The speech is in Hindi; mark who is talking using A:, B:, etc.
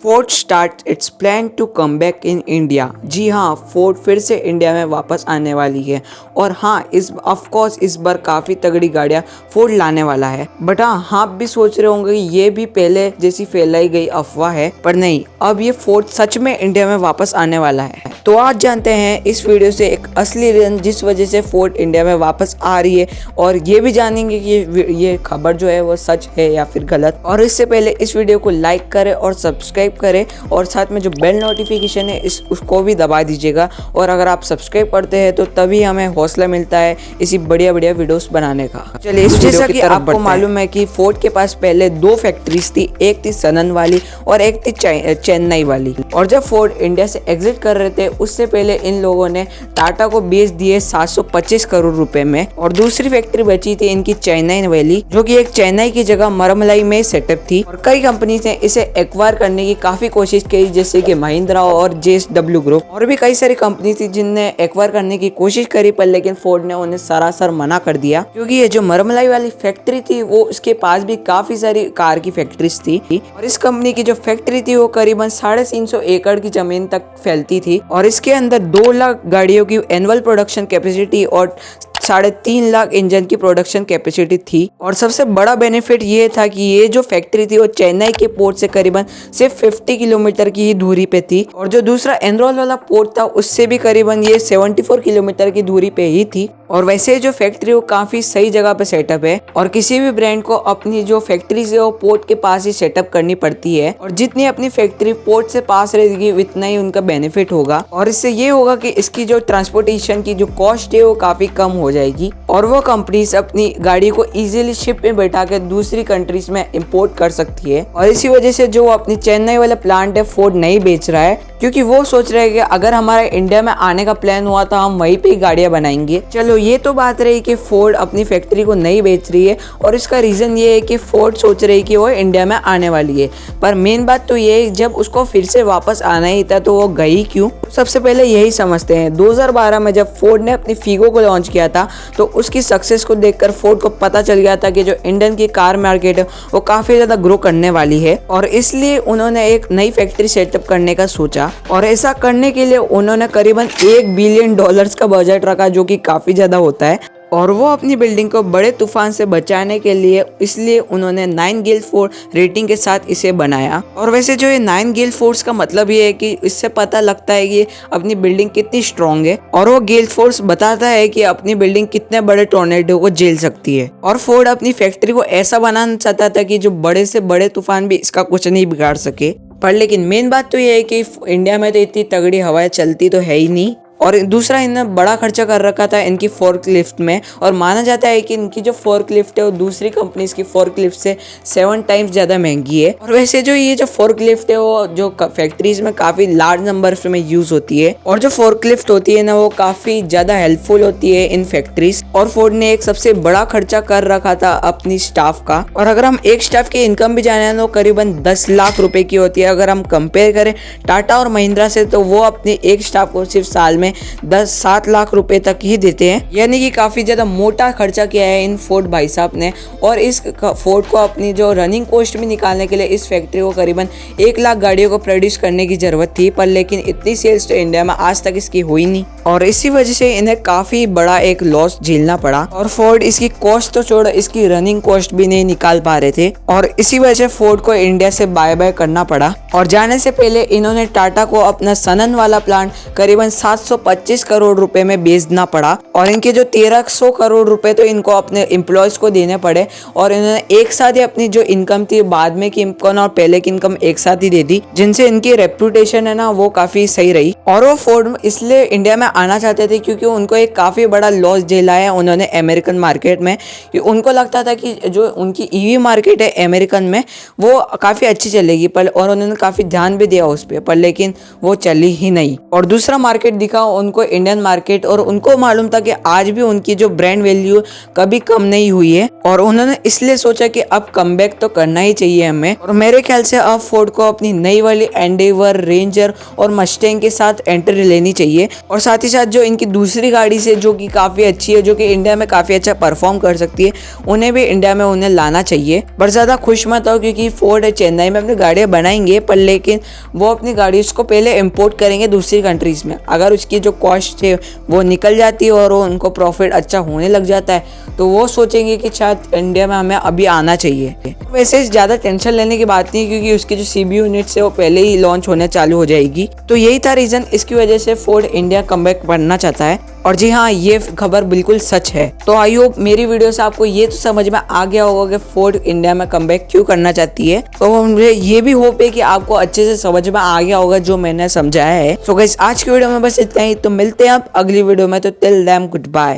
A: Ford start its plan to come back in India. जी हाँ, फोर्ड फिर से इंडिया में वापस आने वाली है। और हाँ, इस बार काफ़ी तगड़ी गाड़ियाँ फोर्ड लाने वाला है। बट हाँ, आप भी सोच रहे होंगे ये भी पहले जैसी फैलाई गई अफवाह है, पर नहीं, अब ये फोर्ड सच में इंडिया में वापस आने वाला है। तो आज जानते हैं इस वीडियो से एक असली रीजन जिस वजह से फोर्ड इंडिया में वापस आ रही है, और ये भी जानेंगे कि ये खबर जो है वो सच है या फिर गलत। और इससे पहले इस वीडियो को लाइक करें और सब्सक्राइब करें, और साथ में जो बेल नोटिफिकेशन है उसको भी दबा दीजिएगा। और अगर आप सब्सक्राइब करते हैं तो तभी हमें हौसला मिलता है इसी बढ़िया बढ़िया वीडियोस बनाने का। चलिए, जैसा कि आपको मालूम है कि फोर्ड के पास पहले दो फैक्ट्रीज थी, एक थी सनन वाली और एक थी चेन्नई वाली। और जब फोर्ड इंडिया से एग्जिट कर रहे थे उससे पहले इन लोगों ने टाटा को बेच दिए 725 करोड़ रुपए में। और दूसरी फैक्ट्री बची थी इनकी चेन्नई वाली, जो कि एक चेन्नई की जगह मरमलाई में सेटअप थी। और कई कंपनी ने इसे एक्वायर करने की काफी कोशिश की, जैसे कि महिंद्रा और JSW ग्रुप, और भी कई सारी कंपनी थी जिनने एक्वायर करने की कोशिश करी, पर लेकिन फोर्ड ने उन्हें सरासर मना कर दिया। क्योंकि ये जो मरमलाई वाली फैक्ट्री थी वो उसके पास भी काफी सारी कार की फैक्ट्रीज थी, और इस कंपनी की जो फैक्ट्री थी वो करीबन 350 एकड़ की जमीन तक फैलती थी। और इसके अंदर 2 लाख गाड़ियों की एनुअल प्रोडक्शन कैपेसिटी और 3.5 लाख इंजन की प्रोडक्शन कैपेसिटी थी। और सबसे बड़ा बेनिफिट ये था कि ये जो फैक्ट्री थी वो चेन्नई के पोर्ट से करीबन सिर्फ 50 किलोमीटर की ही दूरी पे थी, और जो दूसरा एनरोल वाला पोर्ट था उससे भी करीबन ये 74 किलोमीटर की दूरी पे ही थी। और वैसे जो फैक्ट्री वो काफी सही जगह पे सेटअप है, और किसी भी ब्रांड को अपनी जो फैक्ट्री से वो पोर्ट के पास ही सेटअप करनी पड़ती है। और जितनी अपनी फैक्ट्री पोर्ट से पास रहेगी उतना ही उनका बेनिफिट होगा, और इससे ये होगा कि इसकी जो ट्रांसपोर्टेशन की जो कॉस्ट है वो काफी कम हो जाएगी, और वो कंपनीज अपनी गाड़ी को इजीली शिप में बैठा के दूसरी कंट्रीज में इंपोर्ट कर सकती है। और इसी वजह से जो अपनी चेन्नई वाला प्लांट है फोर्ड नहीं बेच रहा है, क्योंकि वो सोच रहे हैं कि अगर हमारा इंडिया में आने का प्लान हुआ तो हम वहीं पे ही गाड़ियां बनाएंगे। चलो, ये तो बात रही कि फोर्ड अपनी फैक्ट्री को नहीं बेच रही है, और इसका रीजन ये है कि फोर्ड सोच रही है कि वो इंडिया में आने वाली है। पर मेन बात तो ये है, जब उसको फिर से वापस आना ही था तो वो गई क्यों? सबसे पहले यही समझते हैं। 2012 में जब फोर्ड ने अपनी फीगो को लॉन्च किया था तो उसकी सक्सेस को देखकर फोर्ड को पता चल गया था कि जो इंडियन की कार मार्केट है वो काफी ज्यादा ग्रो करने वाली है, और इसलिए उन्होंने एक नई फैक्ट्री सेटअप करने का सोचा। और ऐसा करने के लिए उन्होंने करीबन $1 बिलियन का बजट रखा, जो कि काफी ज्यादा होता है। और वो अपनी बिल्डिंग को बड़े तूफान से बचाने के लिए इसलिए उन्होंने 9 गेल फोर्स रेटिंग के साथ इसे बनाया। और वैसे जो ये 9 गेल फोर्स का मतलब ये है कि इससे पता लगता है कि अपनी बिल्डिंग कितनी स्ट्रॉन्ग है, और वो गेल फोर्स बताता है कि अपनी बिल्डिंग कितने बड़े टोर्नेडो को झेल सकती है। और फोर्ड अपनी फैक्ट्री को ऐसा बनाना चाहता था कि जो बड़े से बड़े तूफान भी इसका कुछ नहीं बिगाड़ सके। पर लेकिन मेन बात तो ये है कि इंडिया में तो इतनी तगड़ी हवाएं चलती तो है ही नहीं, और दूसरा इन्होंने बड़ा खर्चा कर रखा था इनकी फोर्क लिफ्ट में। और माना जाता है कि इनकी जो फोर्क लिफ्ट है वो दूसरी कंपनीज की फोर्क लिफ्ट से 7 टाइम्स ज़्यादा महंगी है। और वैसे जो ये जो फोर्क लिफ्ट है वो जो फैक्ट्रीज में काफ़ी लार्ज नंबर में यूज़ होती है, और जो फोर्क लिफ्ट होती है ना वो काफ़ी ज़्यादा हेल्पफुल होती है इन फैक्ट्रीज। और फोर्ड ने एक सबसे बड़ा खर्चा कर रखा था अपनी स्टाफ का। और अगर हम एक स्टाफ की इनकम भी जाने तो करीबन 10 लाख रुपए की होती है। अगर हम कंपेयर करें टाटा और महिंद्रा से तो वो अपने एक स्टाफ को सिर्फ साल में 7 लाख रुपए तक ही देते हैं, यानी कि काफी ज्यादा मोटा खर्चा किया है इन फोर्ड भाई साहब ने। और इस फोर्ड को अपनी जो रनिंग कॉस्ट भी निकालने के लिए इस फैक्ट्री को करीबन 1 लाख गाड़ियों को प्रोड्यूस करने की जरूरत थी, पर लेकिन इतनी सेल्स तो इंडिया में आज तक इसकी हुई नहीं, और इसी वजह से इन्हें काफी बड़ा एक लॉस झेलना पड़ा। और फोर्ड इसकी कॉस्ट तो छोड़ो, इसकी रनिंग कॉस्ट भी नहीं निकाल पा रहे थे, और इसी वजह से फोर्ड को इंडिया से बाय बाय करना पड़ा। और जाने से पहले इन्होंने टाटा को अपना सनन वाला प्लांट करीबन 725 करोड़ रुपए में बेचना पड़ा, और इनके जो 1300 करोड़ रुपए तो इनको अपने एम्प्लॉयज को देने पड़े। और इन्होंने एक साथ ही अपनी जो इनकम थी बाद में की इनकम और पहले की इनकम एक साथ ही दे दी, जिनसे इनकी रेप्यूटेशन है ना वो काफी सही रही। और वो फोर्ड इसलिए इंडिया में आना चाहते थे क्योंकि उनको एक काफी बड़ा लॉस झेला है उन्होंने अमेरिकन मार्केट में। उनको लगता था कि जो उनकी ईवी मार्केट है अमेरिकन में वो काफी अच्छी चलेगी, पर और उन्होंने काफी ध्यान भी दिया उस पर लेकिन वो चली ही नहीं। और दूसरा मार्केट दिखा उनको इंडियन मार्केट, और उनको मालूम था कि आज भी उनकी जो ब्रांड वैल्यू कभी कम नहीं हुई है, और उन्होंने इसलिए सोचा कि अब कमबैक तो करना ही चाहिए हमें। और मेरे ख्याल से अब फोर्ड को अपनी नई वाली एंडेवर, रेंजर और मस्टैंग के साथ एंट्री लेनी चाहिए, और साथ साथ ही साथ जो इनकी दूसरी गाड़ी से जो कि काफ़ी अच्छी है, जो कि इंडिया में काफ़ी अच्छा परफॉर्म कर सकती है, उन्हें भी इंडिया में उन्हें लाना चाहिए। पर ज़्यादा खुश मत हो, क्योंकि फोर्ड चेन्नई में अपनी गाड़ियाँ बनाएंगे, पर लेकिन वो अपनी गाड़ी को पहले इम्पोर्ट करेंगे दूसरी कंट्रीज़ में। अगर उसकी जो कॉस्ट है वो निकल जाती है और उनको प्रॉफिट अच्छा होने लग जाता है, तो वो सोचेंगे कि शायद इंडिया में हमें अभी आना चाहिए। वैसे ज़्यादा टेंशन लेने की बात नहीं है, क्योंकि उसकी जो सीबीयू यूनिट्स है वो पहले ही लॉन्च होने चालू हो जाएगी। तो यही था रीज़न, इसकी वजह से फोर्ड इंडिया कमबैक करना चाहता है। और जी हाँ, ये खबर बिल्कुल सच है। तो आई होप मेरी वीडियो से आपको ये तो समझ में आ गया होगा कि फोर्ड इंडिया में कमबैक क्यों करना चाहती है। तो मुझे ये भी होप है कि आपको अच्छे से समझ में आ गया होगा जो मैंने समझाया है। सो गाइस, आज की वीडियो में बस इतना ही। तो मिलते हैं आप अगली वीडियो में। तो टिल देन गुड बाय।